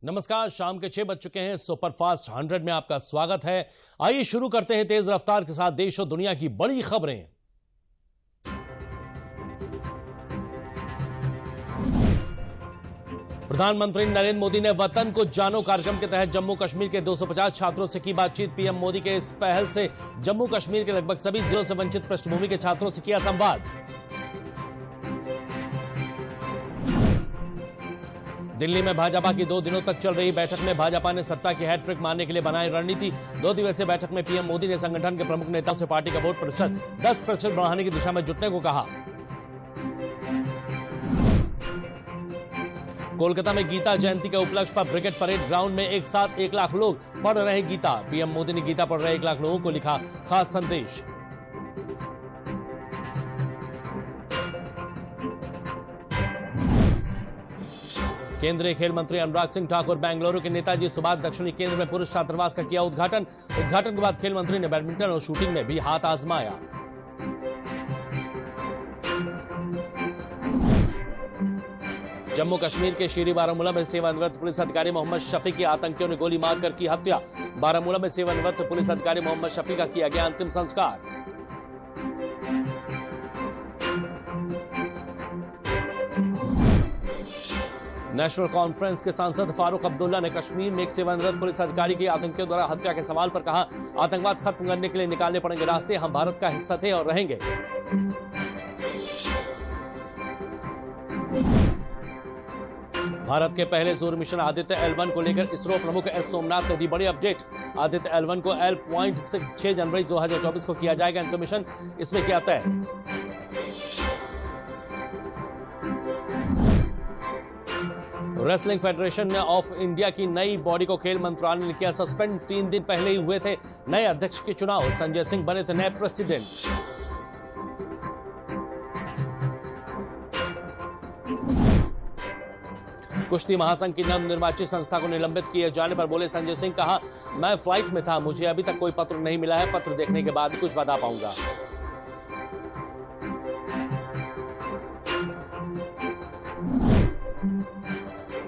नमस्कार, शाम के 6 बज चुके हैं। सुपरफास्ट 100 में आपका स्वागत है। आइए शुरू करते हैं तेज रफ्तार के साथ देश और दुनिया की बड़ी खबरें। प्रधानमंत्री नरेंद्र मोदी ने वतन को जानो कार्यक्रम के तहत जम्मू कश्मीर के 250 छात्रों से की बातचीत। पीएम मोदी के इस पहल से जम्मू कश्मीर के लगभग सभी जिलों से वंचित पृष्ठभूमि के छात्रों से किया संवाद। दिल्ली में भाजपा की 2 दिनों तक चल रही बैठक में भाजपा ने सत्ता की हैट्रिक मारने के लिए बनाई रणनीति। 2 दिवसीय बैठक में पीएम मोदी ने संगठन के प्रमुख नेताओं से पार्टी का वोट प्रतिशत 10% बढ़ाने की दिशा में जुटने को कहा। कोलकाता में गीता जयंती के उपलक्ष्य पर ब्रिगेड परेड ग्राउंड में एक साथ 1 लाख लोग पढ़ रहे गीता। पीएम मोदी ने गीता पढ़ रहे 1 लाख लोगों को लिखा खास संदेश। केंद्रीय खेल मंत्री अनुराग सिंह ठाकुर बेंगलुरु के नेताजी सुभाष दक्षिणी केंद्र में पुरुष छात्रावास का किया उद्घाटन के बाद खेल मंत्री ने बैडमिंटन और शूटिंग में भी हाथ आजमाया। जम्मू कश्मीर के शीरी बारामूला में सेवानिवृत्त पुलिस अधिकारी मोहम्मद शफी की आतंकियों ने गोली मारकर की हत्या। बारामूला में सेवानिवृत्त पुलिस अधिकारी मोहम्मद शफी का किया गया अंतिम संस्कार। नेशनल कॉन्फ्रेंस के सांसद फारूक अब्दुल्ला ने कश्मीर में एक सेवानिवृत्त पुलिस अधिकारी की आतंकियों द्वारा हत्या के सवाल पर कहा, आतंकवाद खत्म करने के लिए निकालने पड़ेंगे रास्ते। हम भारत का हिस्सा थे और रहेंगे। भारत के पहले सूर्य मिशन आदित्य L1 को लेकर इसरो प्रमुख एस सोमनाथ ने दी बड़ी अपडेट। आदित्य L1 को L.6 जनवरी 2024 को किया जाएगा इंस्टॉलेशन। इसमें क्या तय? रेसलिंग फेडरेशन ऑफ इंडिया की नई बॉडी को खेल मंत्रालय ने किया सस्पेंड। 3 दिन पहले ही हुए थे नए अध्यक्ष के चुनाव। संजय सिंह बने थे नए प्रेसिडेंट। कुश्ती महासंघ की नवनिर्वाचित संस्था को निलंबित किए जाने पर बोले संजय सिंह, कहा मैं फ्लाइट में था, मुझे अभी तक कोई पत्र नहीं मिला है। पत्र देखने के बाद कुछ बता पाऊंगा।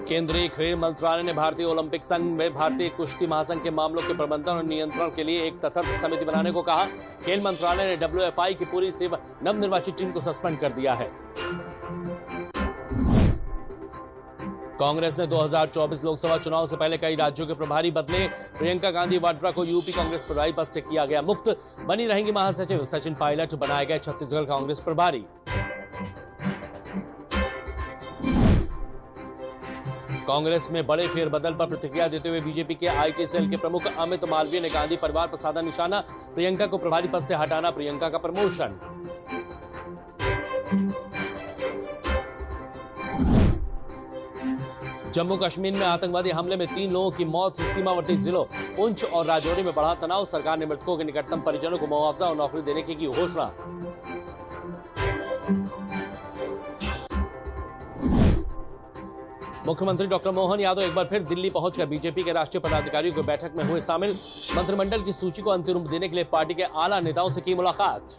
केंद्रीय खेल मंत्रालय ने भारतीय ओलंपिक संघ में भारतीय कुश्ती महासंघ के मामलों के प्रबंधन और नियंत्रण के लिए एक तटस्थ समिति बनाने को कहा। खेल मंत्रालय ने WFI की पूरी नवनिर्वाचित टीम को सस्पेंड कर दिया है। कांग्रेस ने 2024 लोकसभा चुनाव से पहले कई राज्यों के प्रभारी बदले। प्रियंका गांधी वाड्रा को यूपी कांग्रेस प्रभारी पद से किया गया मुक्त। बनी रहेंगी महासचिव। सचिन पायलट बनाए गए छत्तीसगढ़ कांग्रेस प्रभारी। कांग्रेस में बड़े फेरबदल पर प्रतिक्रिया देते हुए बीजेपी के IT सेल के प्रमुख अमित मालवीय ने गांधी परिवार पर साधा निशाना। प्रियंका को प्रभारी पद से हटाना प्रियंका का प्रमोशन। जम्मू कश्मीर में आतंकवादी हमले में 3 लोगों की मौत। सीमावर्ती जिलों पुंछ और राजौरी में बढ़ा तनाव। सरकार ने मृतकों के निकटतम परिजनों को मुआवजा और नौकरी देने की घोषणा। मुख्यमंत्री डॉक्टर मोहन यादव एक बार फिर दिल्ली पहुंचकर बीजेपी के राष्ट्रीय पदाधिकारियों की बैठक में हुए शामिल। मंत्रिमंडल की सूची को अंतिम रूप देने के लिए पार्टी के आला नेताओं से की मुलाकात।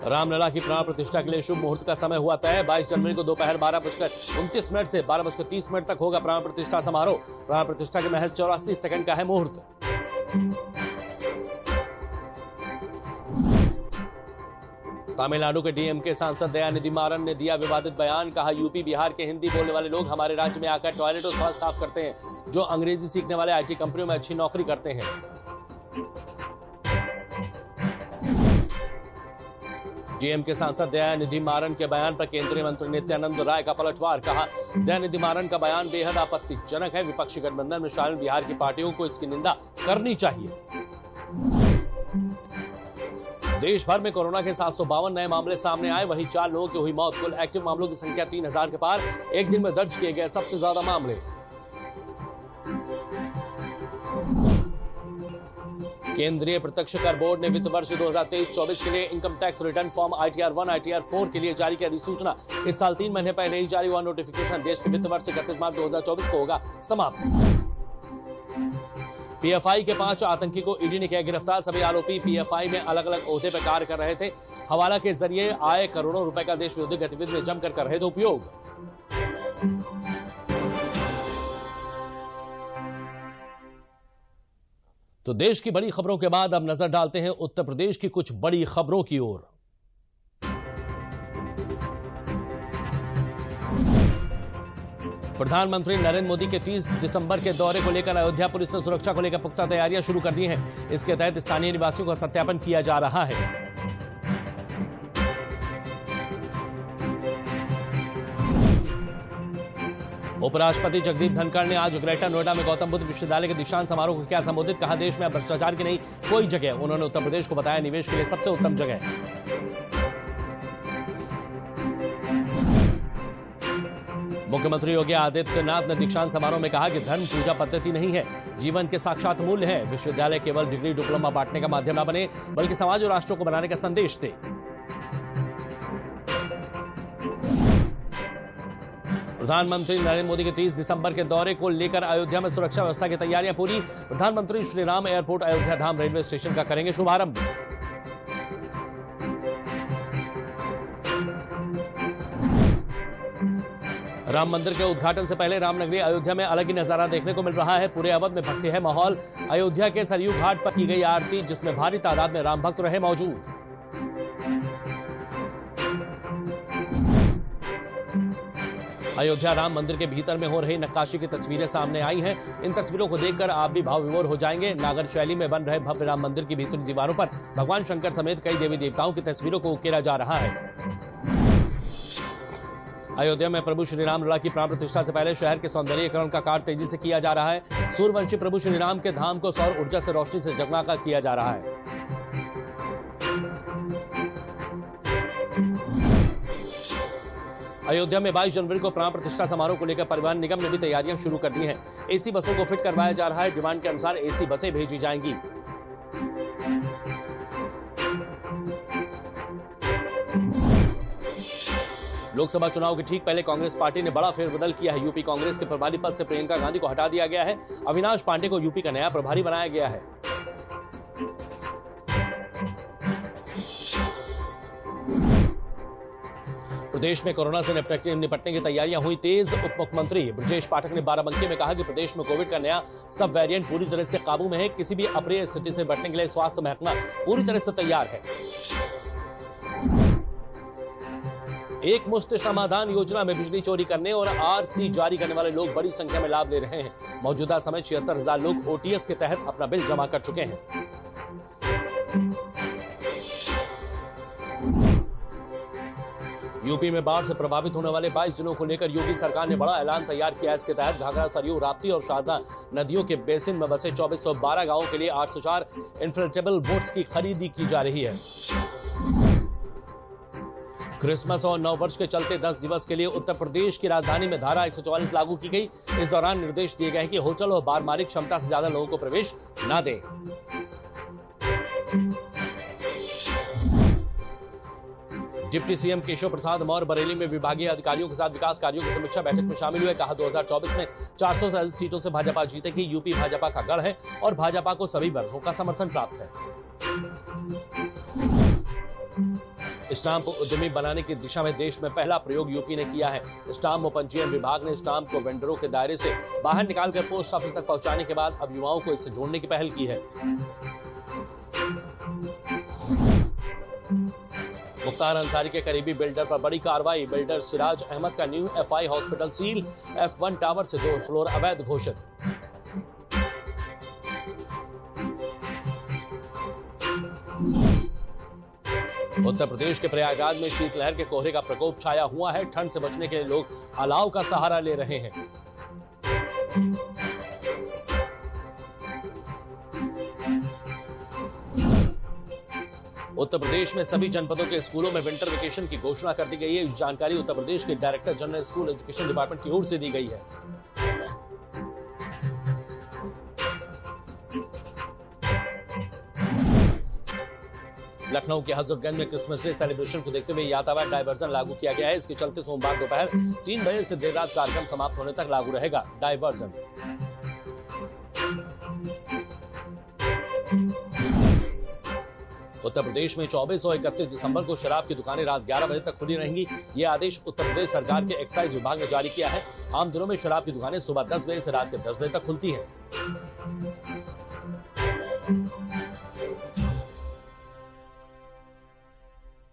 रामलला की प्राण प्रतिष्ठा के लिए शुभ मुहूर्त का समय हुआ तय। 22 जनवरी को दोपहर 12:29 से 12:30 तक होगा प्राण प्रतिष्ठा समारोह। प्राण प्रतिष्ठा के महज 84 सेकंड का है मुहूर्त। तमिलनाडु के DMK सांसद दयानिधि मारन ने दिया विवादित बयान। कहा, यूपी बिहार के हिंदी बोलने वाले लोग हमारे राज्य में आकर टॉयलेट और शौच साफ करते हैं, जो अंग्रेजी सीखने वाले IT कंपनियों में अच्छी नौकरी करते हैं। DMK सांसद दयानिधि मारन के बयान पर केंद्रीय मंत्री नित्यानंद राय का पलटवार। कहा, दयानिधि मारन का बयान बेहद आपत्तिजनक है। विपक्षी गठबंधन में शामिल बिहार की पार्टियों को इसकी निंदा करनी चाहिए। देश भर में कोरोना के 752 नए मामले सामने आए। वहीं 4 लोगों की हुई मौत। कुल एक्टिव मामलों की संख्या 3000 के पार। एक दिन में दर्ज किए गए सबसे ज्यादा मामले। केंद्रीय प्रत्यक्ष कर बोर्ड ने वित्त वर्ष 2023-24 के लिए income tax return form ITR 1, ITR 4 के लिए जारी की अधिसूचना। इस साल 3 महीने पहले ही जारी हुआ नोटिफिकेशन देश के वित्त वर्ष 31 मार्च 2024 को होगा समाप्त। PFI के 5 आतंकी को ईडी ने किया गिरफ्तार। सभी आरोपी PFI में अलग अलग ओहदे पर कार्य कर रहे थे। हवाला के जरिए आए करोड़ों रुपए का देश विरोधी गतिविधि में जमकर कर रहे थे उपयोग। तो देश की बड़ी खबरों के बाद अब नजर डालते हैं उत्तर प्रदेश की कुछ बड़ी खबरों की ओर। प्रधानमंत्री नरेंद्र मोदी के 30 दिसंबर के दौरे को लेकर अयोध्या पुलिस ने सुरक्षा को लेकर पुख्ता तैयारियां शुरू कर दी हैं। इसके तहत स्थानीय निवासियों का सत्यापन किया जा रहा है। उपराष्ट्रपति जगदीप धनखड़ ने आज ग्रेटर नोएडा में गौतम बुद्ध विश्वविद्यालय के दीक्षांत समारोह को किया संबोधित। कहा, देश में भ्रष्टाचार की नहीं कोई जगह। उन्होंने उत्तर प्रदेश को बताया निवेश के लिए सबसे उत्तम जगह। मुख्यमंत्री योगी आदित्यनाथ ने दीक्षांत समारोह में कहा कि धर्म पूजा पद्धति नहीं है, जीवन के साक्षात मूल्य है। विश्वविद्यालय केवल डिग्री डिप्लोमा बांटने का माध्यम न बने, बल्कि समाज और राष्ट्र को बनाने का संदेश दे। प्रधानमंत्री नरेंद्र मोदी के 30 दिसंबर के दौरे को लेकर अयोध्या में सुरक्षा व्यवस्था की तैयारियां पूरी। प्रधानमंत्री श्री राम एयरपोर्ट अयोध्या धाम रेलवे स्टेशन का करेंगे शुभारंभ। राम मंदिर के उद्घाटन से पहले रामनगरी अयोध्या में अलग ही नजारा देखने को मिल रहा है। पूरे अवध में भक्ति है माहौल। अयोध्या के सरयू घाट पर की गई आरती, जिसमें भारी तादाद में राम भक्त रहे मौजूद। अयोध्या राम मंदिर के भीतर में हो रही नक्काशी की तस्वीरें सामने आई हैं। इन तस्वीरों को देखकर आप भी भाव विभोर हो जाएंगे। नागर शैली में बन रहे भव्य राम मंदिर की भीतरी दीवारों पर भगवान शंकर समेत कई देवी देवताओं की तस्वीरों को उकेरा जा रहा है। अयोध्या में प्रभु श्री राम लला की प्राण प्रतिष्ठा से पहले शहर के सौंदर्यीकरण का कार्य तेजी से किया जा रहा है। सूर्यवंशी प्रभु श्री राम के धाम को सौर ऊर्जा से रोशनी से जगमगा किया जा रहा है। अयोध्या में 22 जनवरी को प्राण प्रतिष्ठा समारोह को लेकर परिवहन निगम ने भी तैयारियां शुरू कर दी हैं। एसी बसों को फिट करवाया जा रहा है। डिमांड के अनुसार एसी बसें भेजी जाएंगी। लोकसभा चुनाव के ठीक पहले कांग्रेस पार्टी ने बड़ा फेरबदल किया है। यूपी कांग्रेस के प्रभारी पद से प्रियंका गांधी को हटा दिया गया है। अविनाश पांडे को यूपी का नया प्रभारी बनाया गया है। प्रदेश में कोरोना से निपटने की तैयारियां हुई तेज। उप मुख्यमंत्री ब्रजेश पाठक ने बाराबंकी में कहा कि प्रदेश में कोविड का नया सब वेरिएंट पूरी तरह से काबू में है। किसी भी अप्रिय स्थिति से निपटने के लिए स्वास्थ्य महकमा पूरी तरह से तैयार है। एक मुश्त समाधान योजना में बिजली चोरी करने और आरसी जारी करने वाले लोग बड़ी संख्या में लाभ ले रहे हैं। मौजूदा समय 76,000 लोग ओटीएस के तहत अपना बिल जमा कर चुके हैं। यूपी में बाढ़ से प्रभावित होने वाले 22 जिलों को लेकर योगी सरकार ने बड़ा ऐलान तैयार किया। इसके तहत घाघरा, सरयू, राप्ती और शारदा नदियों के बेसिन में बसे 2412 गांवों के लिए 804 इन्फ्लेटेबल बोट्स की खरीदी की जा रही है। क्रिसमस और नववर्ष के चलते 10 दिवस के लिए उत्तर प्रदेश की राजधानी में धारा 144 लागू की गई। इस दौरान निर्देश दिए गए हैं कि होटल और बार मालिक क्षमता से ज्यादा लोगों को प्रवेश न दें। डिप्टी सीएम केशव प्रसाद मौर्य बरेली में विभागीय अधिकारियों के साथ विकास कार्यों की समीक्षा बैठक में शामिल हुए। कहा, 2024 में 400 से अधिक सीटों से भाजपा जीतेगी। यूपी भाजपा का गढ़ है और भाजपा को सभी वर्गों का समर्थन प्राप्त है। स्टाम्प उद्यमी बनाने की दिशा में देश में पहला प्रयोग यूपी ने किया है। स्टाम्प पंजीयन विभाग ने स्टाम्प को वेंडरों के दायरे से बाहर निकालकर पोस्ट ऑफिस तक पहुंचाने के बाद अब युवाओं को इससे जोड़ने की पहल की है। मुख्तार अंसारी के करीबी बिल्डर पर बड़ी कार्रवाई। बिल्डर सिराज अहमद का new FI hospital seal. F1 tower से 2 फ्लोर अवैध घोषित। उत्तर प्रदेश के प्रयागराज में शीतलहर के कोहरे का प्रकोप छाया हुआ है। ठंड से बचने के लिए लोग अलाव का सहारा ले रहे हैं। उत्तर प्रदेश में सभी जनपदों के स्कूलों में विंटर वेकेशन की घोषणा कर दी गई है। इस जानकारी उत्तर प्रदेश के director general school education department की ओर से दी गई है। लखनऊ के हजरतगंज में क्रिसमस डे सेलिब्रेशन को देखते हुए यातायात डायवर्जन लागू किया गया है। इसके चलते सोमवार दोपहर 3 बजे से देर रात कार्यक्रम समाप्त होने तक लागू रहेगा डायवर्जन। उत्तर प्रदेश में 24 और 31 दिसंबर को शराब की दुकानें रात 11 बजे तक खुली रहेंगी। ये आदेश उत्तर प्रदेश सरकार के एक्साइज विभाग ने जारी किया है। आम दिनों में शराब की दुकानें सुबह 10 बजे से रात के 10 बजे तक खुलती हैं।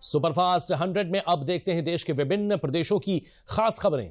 सुपरफास्ट 100 में अब देखते हैं देश के विभिन्न प्रदेशों की खास खबरें।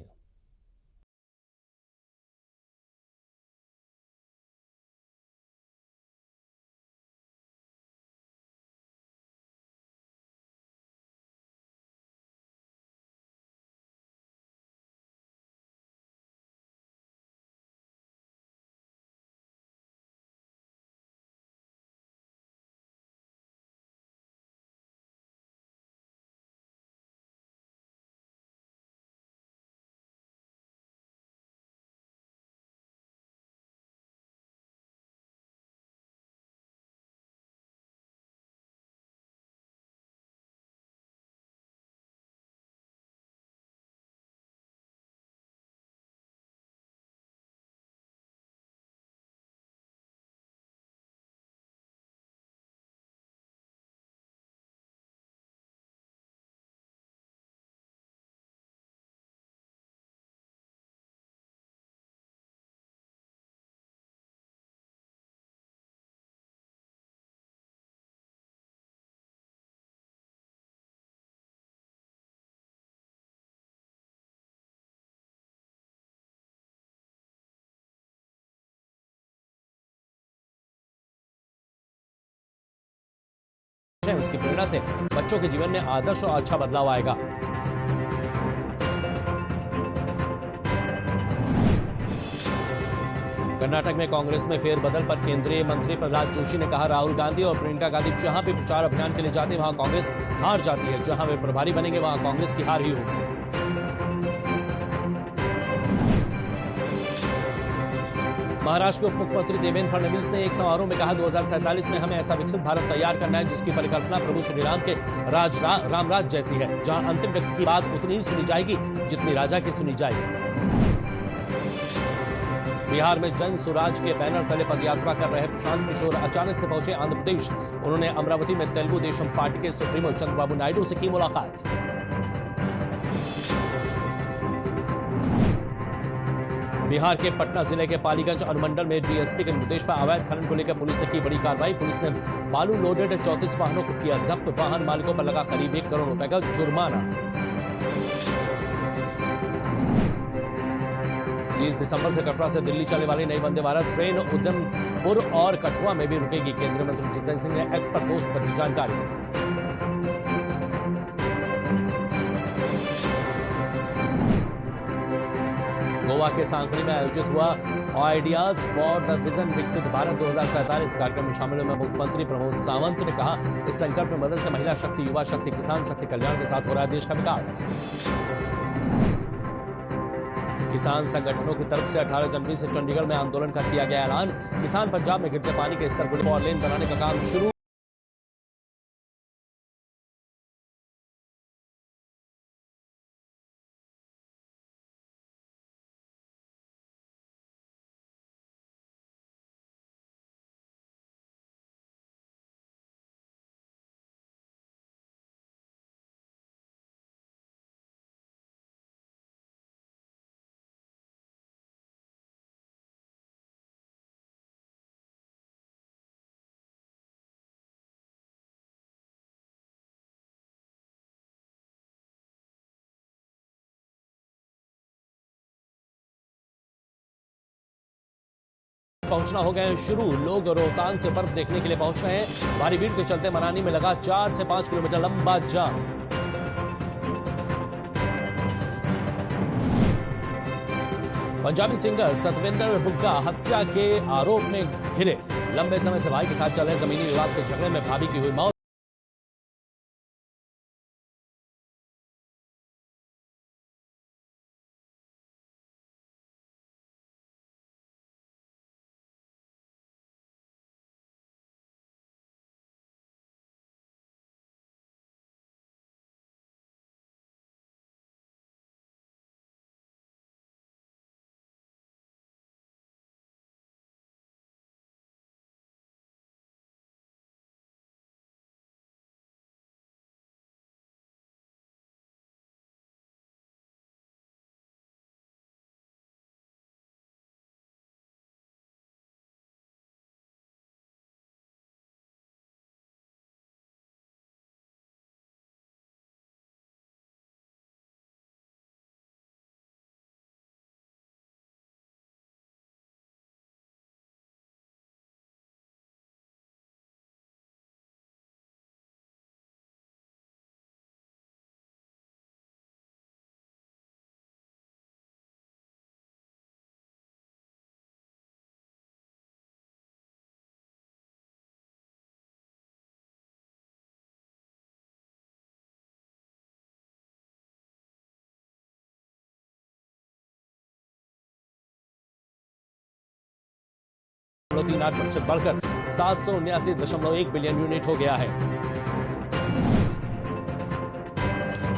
उसकी प्रेरणा से बच्चों के जीवन में आदर्श और अच्छा बदलाव आएगा। कर्नाटक में कांग्रेस में फेरबदल पर केंद्रीय मंत्री प्रहलाद जोशी ने कहा, राहुल गांधी और प्रियंका गांधी जहां भी प्रचार अभियान के लिए जाते हैं वहां कांग्रेस हार जाती है। जहां वे प्रभारी बनेंगे वहां कांग्रेस की हार ही होगी। महाराष्ट्र के उप मुख्यमंत्री देवेंद्र फडणवीस ने एक समारोह में कहा, 2047 में हमें ऐसा विकसित भारत तैयार करना है जिसकी परिकल्पना प्रभु श्री राम के रामराज जैसी है, जहां अंतिम व्यक्ति की बात उतनी ही सुनी जाएगी जितनी राजा की सुनी जाएगी। बिहार में जन स्वराज के बैनर तले पदयात्रा कर रहे प्रशांत किशोर अचानक से पहुंचे आंध्र प्रदेश। उन्होंने अमरावती में तेलुगु देशम पार्टी के सुप्रीमो चंद्रबाबू नायडू से की मुलाकात। बिहार के पटना जिले के पालीगंज अनुमंडल में डीएसपी के निर्देश पर अवैध खनन को लेकर पुलिस ने की बड़ी कार्रवाई। पुलिस ने बालू लोडेड 34 वाहनों को किया जब्त। वाहन मालिकों पर लगा करीब 1 करोड़ रुपए का जुर्माना। 30 दिसंबर से कटरा से दिल्ली चलने वाली नई वंदे भारत ट्रेन उधमपुर और कठुआ में भी रुकेगी। केंद्रीय मंत्री जितेंद्र सिंह ने एक्स पर पोस्ट पर दी जानकारी। गोवा के सांकरी में आयोजित हुआ आइडियाज फॉर द विजन विकसित भारत 2047 कार्यक्रम में शामिल हुए मुख्यमंत्री प्रमोद सावंत ने कहा, इस संकल्प में मदद से महिला शक्ति, युवा शक्ति, किसान शक्ति कल्याण के साथ हो रहा है देश का विकास। किसान संगठनों की तरफ से 18 जनवरी से चंडीगढ़ में आंदोलन का किया गया ऐलान। किसान पंजाब में गिरते पानी के स्तर को 4 लेन बनाने का काम शुरू। पहुंचना हो गए शुरू। लोग रोहतांग से बर्फ देखने के लिए पहुंच रहे हैं। भारी भीड़ के चलते मनाली में लगा 4 से 5 किलोमीटर लंबा जाम। पंजाबी सिंगर सतविंदर बुग्गा हत्या के आरोप में घिरे। लंबे समय से भाई के साथ चल रहे जमीनी विवाद के झगड़े में भाभी की हुई मौत। 38% बढ़कर 779.1 बिलियन यूनिट हो गया है।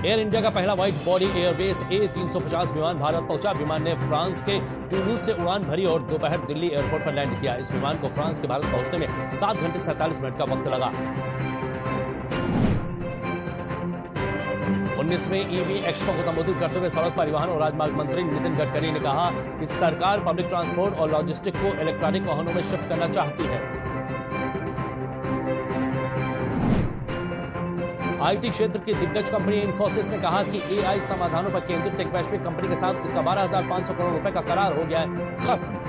एयर इंडिया का पहला वाइड बॉडी एयरबेस A350 विमान भारत पहुंचा। विमान ने फ्रांस के टूलूज से उड़ान भरी और दोपहर दिल्ली एयरपोर्ट पर लैंड किया। इस विमान को फ्रांस के भारत पहुंचने में 7 घंटे 47 मिनट का वक्त लगा। 19वें EV एक्सपो को संबोधित करते हुए सड़क परिवहन और राजमार्ग मंत्री नितिन गडकरी ने कहा कि सरकार पब्लिक ट्रांसपोर्ट और लॉजिस्टिक को इलेक्ट्रॉनिक वाहनों में शिफ्ट करना चाहती है। आईटी क्षेत्र की दिग्गज कंपनी इंफोसिस ने कहा कि AI समाधानों पर केंद्रित एक वैश्विक कंपनी के साथ इसका 12,500 करोड़ रुपए का करार हो गया है खत्म।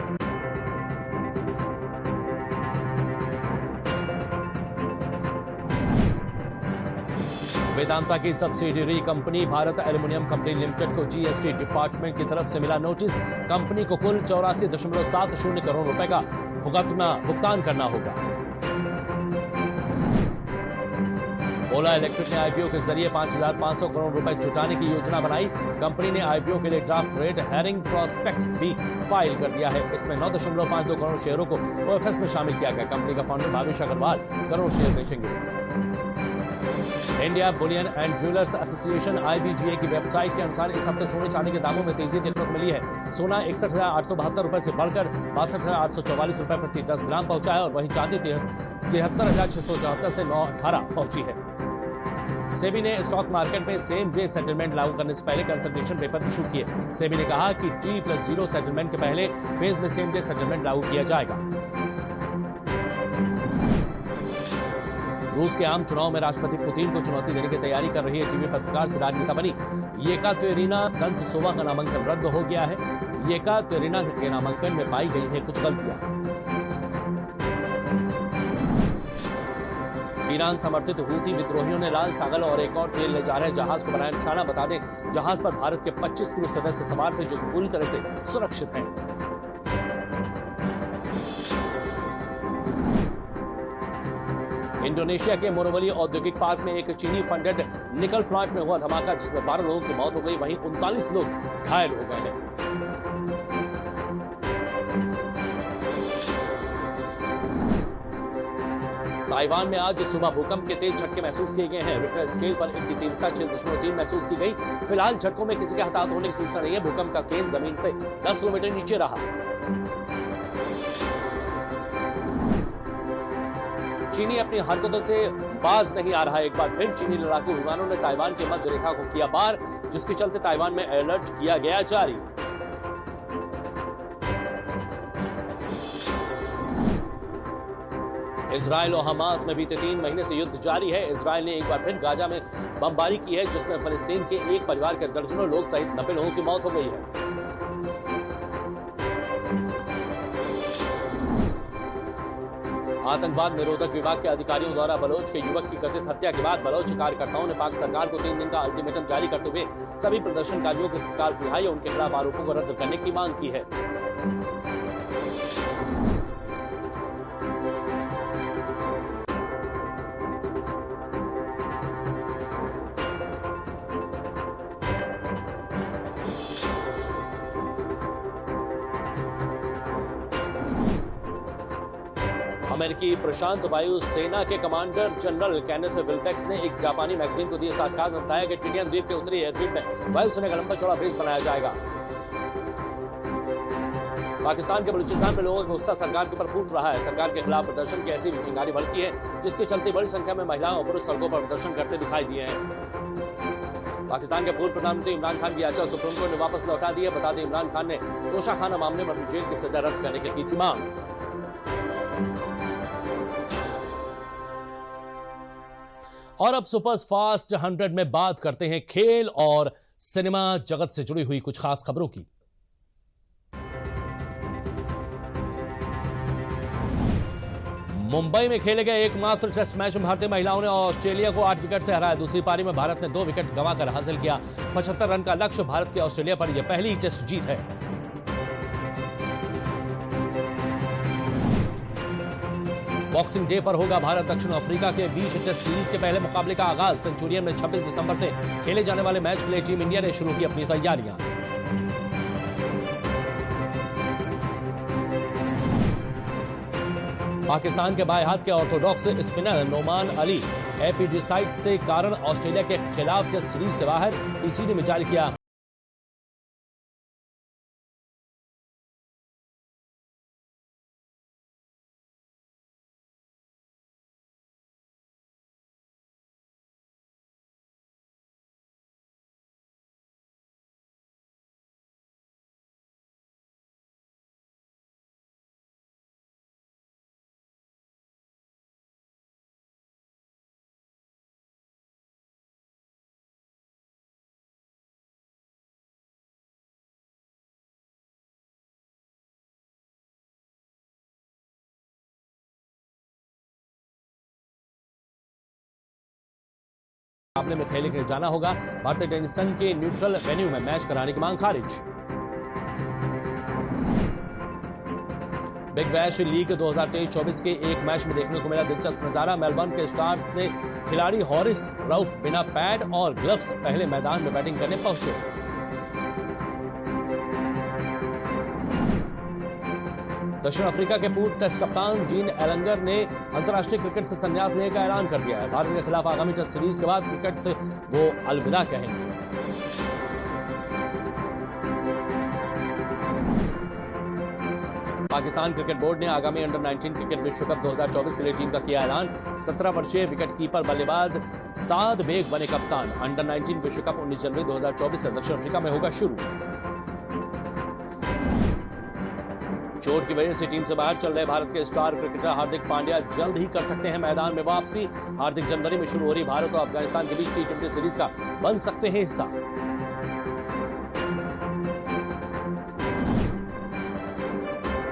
वेदांता की subsidiary company Bharat aluminium company limited को GST डिपार्टमेंट की तरफ से मिला नोटिस। कंपनी को कुल 84.70 करोड़ रुपए का भुगतान करना होगा। ओला इलेक्ट्रिक ने IPO के जरिए 5,500 करोड़ रुपए जुटाने की योजना बनाई। कंपनी ने IPO के लिए ड्राफ्ट रेड हेरिंग प्रोस्पेक्ट्स भी फाइल कर दिया है। इसमें 9.52 करोड़ शेयरों को OFS में शामिल किया गया। कंपनी का फाउंडर भावेश अग्रवाल करोड़ शेयर बेचेंगे। India Boolean and jewellers association IBGA की वेबसाइट के अनुसार इस हफ्ते सोने चांदी के दामों में तेजी देखने को मिली है। सोना 61,872 रुपए से बढ़कर 62,844 रुपए प्रति 10 ग्राम पहुंचा है और वहीं चांदी 73,674 से 918 पहुंची है। सेबी ने स्टॉक मार्केट में सेम डे सेटलमेंट लागू करने से पहले कंसल्टेशन पेपर इशू किए। सेबी ने कहा कि T+0 सेटलमेंट के पहले फेज में सेम डे सेटलमेंट लागू किया जाएगा। रूस के आम चुनाव में राष्ट्रपति पुतिन को चुनौती देने की तैयारी कर रही है टीवी पत्रकार से राजनेता बनी येकातेरिना दंतसोवा का नामांकन रद्द हो गया है। येकातेरिना के नामांकन में पाई गई है कुछ गलतियां। ईरान समर्थित हूती विद्रोहियों ने लाल सागर और एक और तेल ले जा रहे जहाज को बनाया निशाना। बता दें जहाज पर भारत के 25 क्रू सदस्य सवार थे जो पूरी तरह से सुरक्षित हैं। इंडोनेशिया के मोरोवली औद्योगिक पार्क में एक चीनी फंडेड निकल प्लांट में हुआ धमाका जिसमें 12 लोगों की मौत हो गई, वहीं 39 लोग घायल हो गए हैं। ताइवान में आज सुबह भूकंप के तेज झटके महसूस किए गए हैं। रिक्टर स्केल पर इनकी तीव्रता 6.3 महसूस की गई। फिलहाल झटकों में किसी के हताहत होने की सूचना नहीं है। भूकंप का केंद्र जमीन से 10 किलोमीटर नीचे रहा। चीनी अपनी हरकतों से बाज नहीं आ रहा है। एक बार फिर चीनी लड़ाकू विमानों ने ताइवान के मध्य रेखा को किया पार, जिसके चलते ताइवान में अलर्ट किया गया जारी। इजराइल और हमास में बीते 3 महीने से युद्ध जारी है। इजराइल ने एक बार फिर गाजा में बमबारी की है, जिसमें फलस्तीन के एक परिवार के दर्जनों लोग सहित 90 लोगों की मौत हो गई है। आतंकवाद निरोधक विभाग के अधिकारियों द्वारा बलोच के युवक की कथित हत्या के बाद बलोच कार्यकर्ताओं ने पाक सरकार को 3 दिन का अल्टीमेटम जारी करते हुए सभी प्रदर्शनकारियों की तत्काल रिहाई और उनके खिलाफ आरोपों को रद्द करने की मांग की है। अमेरिकी प्रशांत वायु सेना के कमांडर जनरल केनेथ विल्बेक्स ने एक जापानी मैगजीन को दिए साक्षात्कार में बताया कि टिनियन द्वीप के उत्तरी एयरफील्ड में वायुसेना का लंबा चौड़ा बेस बनाया जाएगा। पाकिस्तान के बलूचिस्तान में लोगों का गुस्सा सरकार के ऊपर फूट रहा है। सरकार के खिलाफ प्रदर्शन की ऐसी भी चिंगारी भड़की है जिसके चलते बड़ी संख्या में महिलाएं और पुरुष सड़कों पर प्रदर्शन करते दिखाई दिए हैं। पाकिस्तान के पूर्व प्रधानमंत्री इमरान खान की याचिका सुप्रीम कोर्ट ने वापस लौटा दी है। बता दें इमरान खान ने तोशाखाना मामले में अपनी जेल की सजा रद्द करने की थी मांग। और अब सुपर फास्ट 100 में बात करते हैं खेल और सिनेमा जगत से जुड़ी हुई कुछ खास खबरों की। मुंबई में खेले गए एकमात्र टेस्ट मैच में भारतीय महिलाओं ने ऑस्ट्रेलिया को 8 विकेट से हराया। दूसरी पारी में भारत ने 2 विकेट गंवाकर हासिल किया 75 रन का लक्ष्य। भारत की ऑस्ट्रेलिया पर यह पहली टेस्ट जीत है। बॉक्सिंग डे पर होगा भारत दक्षिण अफ्रीका के बीच टेस्ट सीरीज के पहले मुकाबले का आगाज। सेंचुरियन में 26 दिसंबर से खेले जाने वाले मैच के लिए टीम इंडिया ने शुरू की अपनी तैयारियां। पाकिस्तान के बाएं हाथ के ऑर्थोडॉक्स स्पिनर नोमान अली एपिडिसाइटिस से कारण ऑस्ट्रेलिया के खिलाफ टेस्ट सीरीज से बाहर, पीसीबी ने जारी किया। मुकाबले में खेलने के लिए जाना होगा। भारतीय टेनिस संघ के न्यूट्रल वेन्यू में मैच कराने की मांग खारिज। बिग बैश लीग 2023-24 के एक मैच में देखने को मिला दिलचस्प नजारा। मेलबर्न के स्टार्स ने खिलाड़ी हॉरिस रऊफ बिना पैड और ग्लव्स पहले मैदान में बैटिंग करने पहुंचे। दक्षिण अफ्रीका के पूर्व टेस्ट कप्तान जीन एलंगर ने अंतर्राष्ट्रीय क्रिकेट से संन्यास लेने का ऐलान कर दिया है। भारत के खिलाफ आगामी टेस्ट सीरीज के बाद क्रिकेट से वो अलविदा कहेंगे। पाकिस्तान क्रिकेट बोर्ड ने आगामी अंडर 19 क्रिकेट विश्व कप 2024 के लिए टीम का किया ऐलान। 17 वर्षीय विकेटकीपर बल्लेबाज साद बेग बने कप्तान। अंडर 19 विश्व कप 19 जनवरी 2024 से दक्षिण अफ्रीका में होगा शुरू। चोट की वजह से टीम से बाहर चल रहे भारत के स्टार क्रिकेटर हार्दिक पांड्या जल्द ही कर सकते हैं मैदान में वापसी। हार्दिक जनवरी में शुरू हो रही भारत और अफगानिस्तान के बीच T20 सीरीज का बन सकते हैं हिस्सा।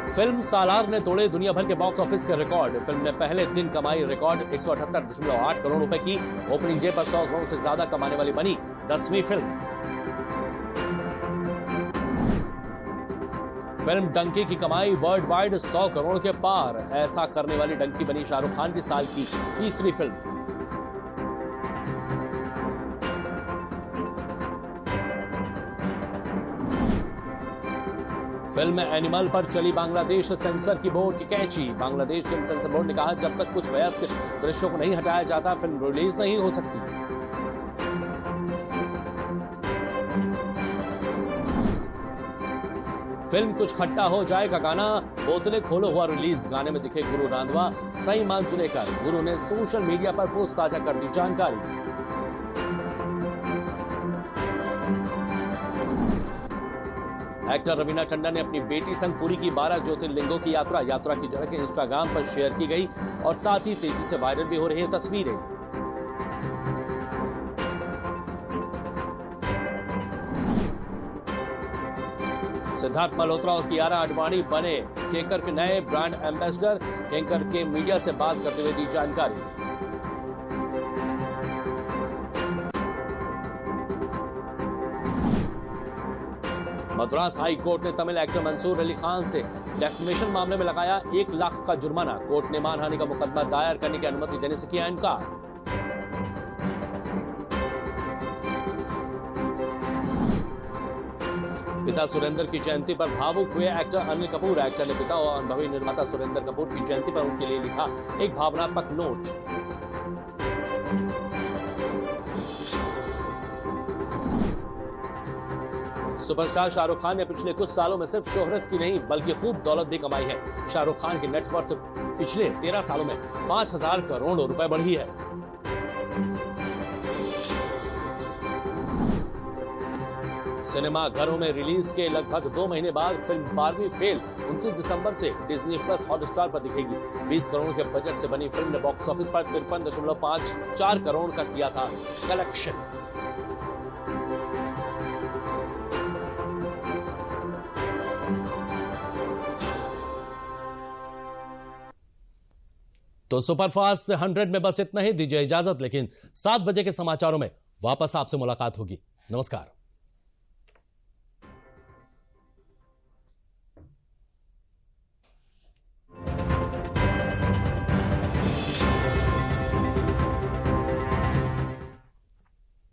फिल्म सालार ने तोड़े दुनिया भर के बॉक्स ऑफिस के रिकॉर्ड। फिल्म ने पहले दिन कमाई रिकॉर्ड 178.8 करोड़ रुपए की। ओपनिंग डे पर 100 करोड़ से ज्यादा कमाने वाली बनी 10वीं फिल्म। फिल्म डंकी की कमाई वर्ल्ड वाइड 100 करोड़ के पार। ऐसा करने वाली डंकी बनी शाहरुख खान की साल की तीसरी फिल्म। फिल्म एनिमल पर चली बांग्लादेश सेंसर की बोर्ड की कैंची। बांग्लादेश फिल्म सेंसर बोर्ड ने कहा जब तक कुछ वयस्क दृश्यों को नहीं हटाया जाता फिल्म रिलीज नहीं हो सकती। फिल्म कुछ खट्टा हो जाए का गाना बोतलें खोलो हुआ रिलीज। गाने में दिखे गुरु रांधवा सही मान चुनेकर। गुरु ने सोशल मीडिया पर पोस्ट साझा कर दी जानकारी। एक्टर रवीना टंडन ने अपनी बेटी संग पूरी की 12 ज्योतिर्लिंगों की यात्रा की झलक इंस्टाग्राम पर शेयर की गई और साथ ही तेजी से वायरल भी हो रही हैं तस्वीरें। सिद्धार्थ मल्होत्रा और कियारा आडवाणी बने केकर के नए ब्रांड एम्बेसडर। केकर के मीडिया से बात करते हुए दी जानकारी। मद्रास हाई कोर्ट ने तमिल एक्टर मंसूर अली खान से डेफमेशन मामले में लगाया 1 लाख का जुर्माना। कोर्ट ने मानहानि का मुकदमा दायर करने की अनुमति देने से किया इनकार। पिता सुरेंद्र की जयंती पर भावुक हुए एक्टर अनिल कपूर। एक्टर ने पिता और अनुभवी निर्माता सुरेंद्र कपूर की जयंती पर उनके लिए लिखा एक भावनात्मक नोट। सुपरस्टार शाहरुख खान ने पिछले कुछ सालों में सिर्फ शोहरत की नहीं बल्कि खूब दौलत भी कमाई है। शाहरुख खान की नेटवर्थ पिछले 13 सालों में 5000 करोड़ रुपए बढ़ी है। सिनेमा घरों में रिलीज के लगभग 2 महीने बाद फिल्म 12वीं फेल 29 दिसंबर से डिज्नी प्लस हॉटस्टार पर दिखेगी। 20 करोड़ के बजट से बनी फिल्म ने बॉक्स ऑफिस पर 53.54 करोड़ का किया था कलेक्शन। तो सुपरफास्ट 100 में बस इतना ही। दीजिए इजाजत, लेकिन 7 बजे के समाचारों में वापस आपसे मुलाकात होगी। नमस्कार।